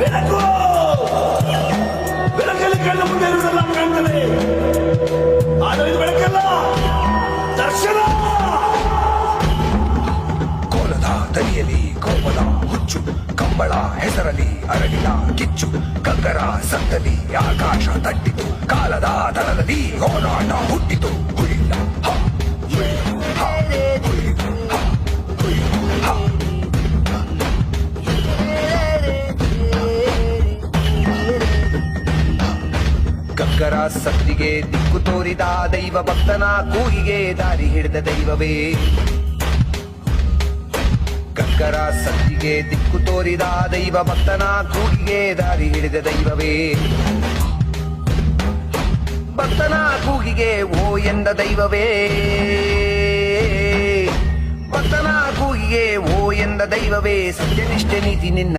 ಬೆಳಕು ಬೆಳಕಲ್ಲಿ ಕಣ್ಣ ಮುಂದೆ ಇರುವುದೆಲ್ಲ ಕಾಣ್ತದೆ, ಆದರೆ ಇದು ಬೆಳಕಲ್ಲ, ದರ್ಶನ. ಕೋಲದ ದನಿಯಲಿ ಕೋಮಲ ಹುಚ್ಚು, ಕಂಬಳ ಹೆಸರಲಿ ಅರಳಿದ ಕಿಚ್ಚು, ಗಂಗರ ಸಂತಲಿ ಆಕಾಶ ತಟ್ಟಿತು, ಕಾಲದ ದಳದಲ್ಲಿ ಹೋರಾಟ ಹುಟ್ಟಿತು. ಹುಯಿಲ ಹ ಹುಯಿಲ ಹ ಹುಯಿಲ ಹ ಹುಯಿಲ ಹ. ಗಂಗರ ಸತ್ತಿಗೆ ದಿಕ್ಕು ತೋರಿದ ದೈವ ಭಕ್ತನ ಕೂಗಿಗೆ ದಾರಿ ಹಿಡಿದ ದೈವವೇ. ಗಂಗರ ಸತ್ತಿಗೆ ದಿಕ್ಕು ತೋರಿದ ದೈವ ಭಕ್ತನ ಕೂಗಿಗೆ ದಾರಿ ಹಿಡಿದ ದೈವವೇ. ಭಕ್ತನ ಕೂಗಿಗೆ ಓ ಎಂದ ದೈವವೇ, ಭಕ್ತನ ಕೂಗಿಗೆ ಓ ಎಂದ ದೈವವೇ. ಸತ್ಯನಿಷ್ಠೆ ನೀತಿ ನಿನ್ನ